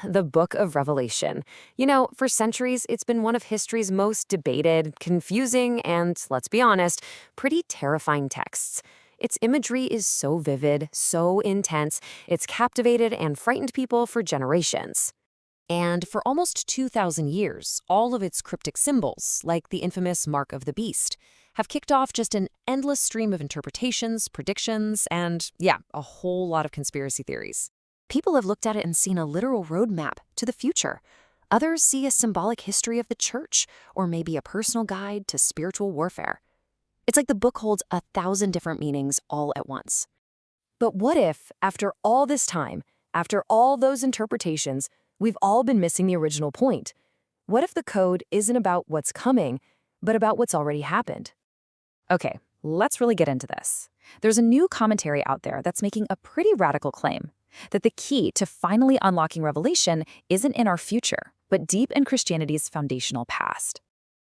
The Book of Revelation. For centuries, it's been one of history's most debated, confusing, and, let's be honest, pretty terrifying texts. Its imagery is so vivid, so intense, it's captivated and frightened people for generations. And for almost 2,000 years, all of its cryptic symbols, like the infamous Mark of the Beast, have kicked off just an endless stream of interpretations, predictions, and, yeah, a whole lot of conspiracy theories. People have looked at it and seen a literal roadmap to the future. Others see a symbolic history of the church, or maybe a personal guide to spiritual warfare. It's like the book holds 1,000 different meanings all at once. But what if, after all this time, after all those interpretations, we've all been missing the original point? What if the code isn't about what's coming, but about what's already happened? Okay, let's really get into this. There's a new commentary out there that's making a pretty radical claim that the key to finally unlocking Revelation isn't in our future, but deep in Christianity's foundational past.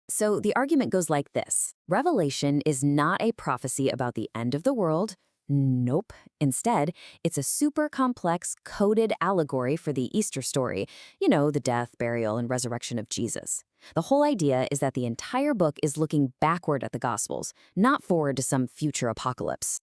So the argument goes like this. Revelation is not a prophecy about the end of the world. Nope. Instead, it's a super complex, coded allegory for the Easter story. The death, burial, and resurrection of Jesus. The whole idea is that the entire book is looking backward at the Gospels, not forward to some future apocalypse.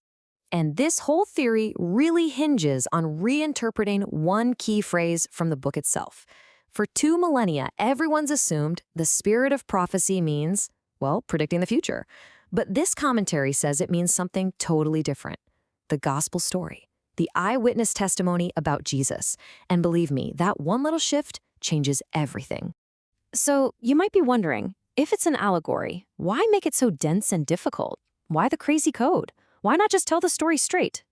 And this whole theory really hinges on reinterpreting one key phrase from the book itself. For 2 millennia, everyone's assumed the spirit of prophecy means, well, predicting the future. But this commentary says it means something totally different. The gospel story, the eyewitness testimony about Jesus. And believe me, that one little shift changes everything. So you might be wondering, if it's an allegory, why make it so dense and difficult? Why the crazy code? Why not just tell the story straight?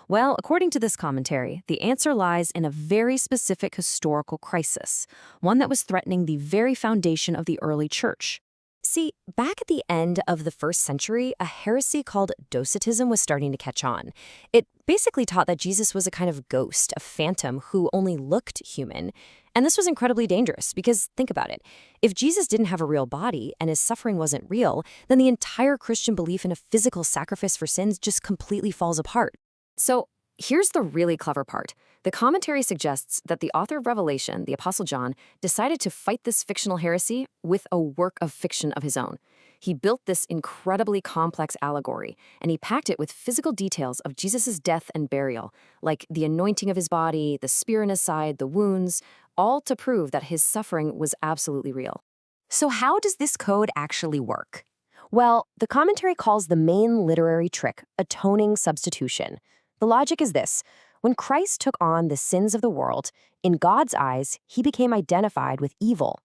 Well, according to this commentary, the answer lies in a very specific historical crisis, one that was threatening the very foundation of the early church. See, back at the end of the 1st century, a heresy called Docetism was starting to catch on. It basically taught that Jesus was a kind of ghost, a phantom who only looked human. And this was incredibly dangerous because, think about it, if Jesus didn't have a real body and his suffering wasn't real, then the entire Christian belief in a physical sacrifice for sins just completely falls apart. So here's the really clever part. The commentary suggests that the author of Revelation, the Apostle John, decided to fight this fictional heresy with a work of fiction of his own. He built this incredibly complex allegory, and he packed it with physical details of Jesus' death and burial, like the anointing of his body, the spear in his side, the wounds, all to prove that his suffering was absolutely real. So how does this code actually work? Well, the commentary calls the main literary trick atoning substitution. The logic is this. When Christ took on the sins of the world, in God's eyes, he became identified with evil.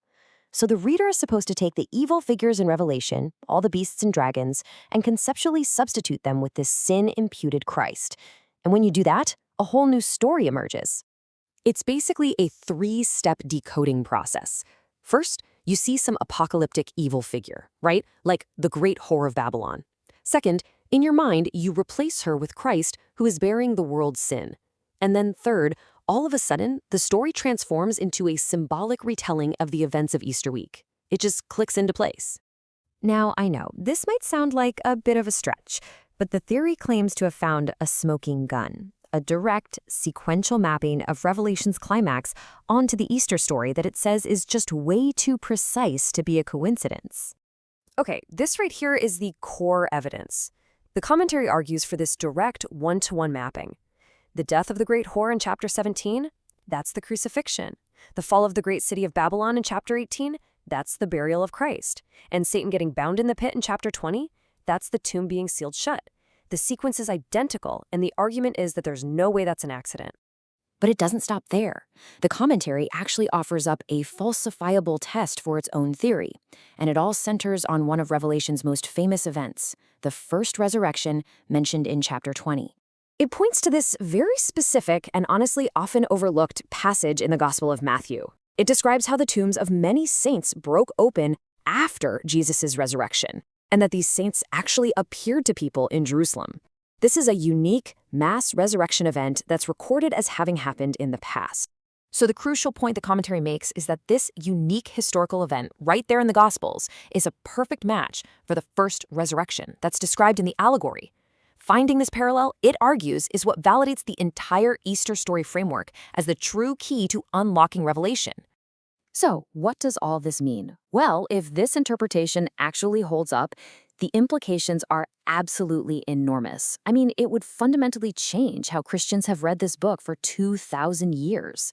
So the reader is supposed to take the evil figures in Revelation, all the beasts and dragons, and conceptually substitute them with this sin-imputed Christ. And when you do that, a whole new story emerges. It's basically a 3-step decoding process. First, you see some apocalyptic evil figure, right? Like the great whore of Babylon. Second, in your mind, you replace her with Christ, who is bearing the world's sin. And then third, all of a sudden, the story transforms into a symbolic retelling of the events of Easter week. It just clicks into place. Now, I know, this might sound like a bit of a stretch, but the theory claims to have found a smoking gun, a direct, sequential mapping of Revelation's climax onto the Easter story that it says is just way too precise to be a coincidence. Okay, this right here is the core evidence. The commentary argues for this direct one-to-one mapping. The death of the great whore in chapter 17, that's the crucifixion. The fall of the great city of Babylon in chapter 18, that's the burial of Christ. And Satan getting bound in the pit in chapter 20, that's the tomb being sealed shut. The sequence is identical, and the argument is that there's no way that's an accident. But it doesn't stop there. The commentary actually offers up a falsifiable test for its own theory, and it all centers on one of Revelation's most famous events, the first resurrection mentioned in chapter 20. It points to this very specific and honestly often overlooked passage in the Gospel of Matthew. It describes how the tombs of many saints broke open after Jesus' resurrection, and that these saints actually appeared to people in Jerusalem. This is a unique mass resurrection event that's recorded as having happened in the past. So the crucial point the commentary makes is that this unique historical event right there in the Gospels is a perfect match for the first resurrection that's described in the allegory. Finding this parallel, it argues, is what validates the entire Easter story framework as the true key to unlocking Revelation. So, what does all this mean? Well, if this interpretation actually holds up, the implications are absolutely enormous. I mean, it would fundamentally change how Christians have read this book for 2,000 years.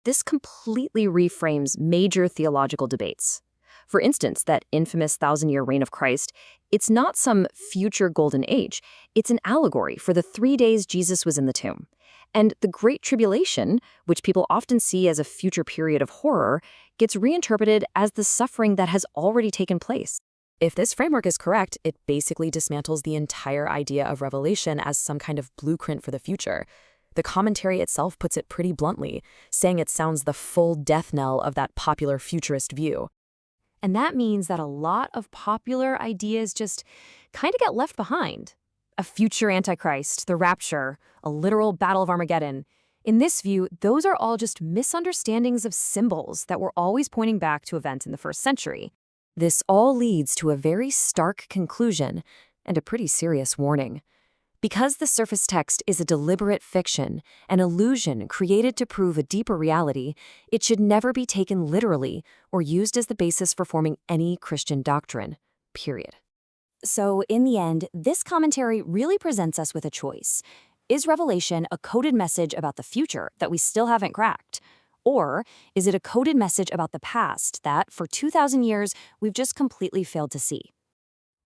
This completely reframes major theological debates. For instance, that infamous 1,000-year reign of Christ, it's not some future golden age. It's an allegory for the 3 days Jesus was in the tomb. And the Great Tribulation, which people often see as a future period of horror, gets reinterpreted as the suffering that has already taken place. If this framework is correct, it basically dismantles the entire idea of Revelation as some kind of blueprint for the future. The commentary itself puts it pretty bluntly, saying it sounds the full death knell of that popular futurist view. And that means that a lot of popular ideas just kind of get left behind. A future Antichrist, the rapture, a literal battle of Armageddon. In this view, those are all just misunderstandings of symbols that were always pointing back to events in the first century. This all leads to a very stark conclusion and a pretty serious warning. Because the surface text is a deliberate fiction, an illusion created to prove a deeper reality, it should never be taken literally or used as the basis for forming any Christian doctrine, period. So, in the end, this commentary really presents us with a choice. Is Revelation a coded message about the future that we still haven't cracked? Or is it a coded message about the past that, for 2,000 years, we've just completely failed to see?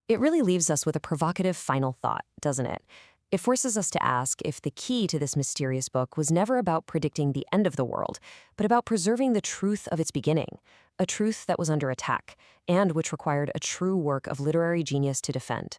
It really leaves us with a provocative final thought, doesn't it? It forces us to ask if the key to this mysterious book was never about predicting the end of the world, but about preserving the truth of its beginning, a truth that was under attack, and which required a true work of literary genius to defend.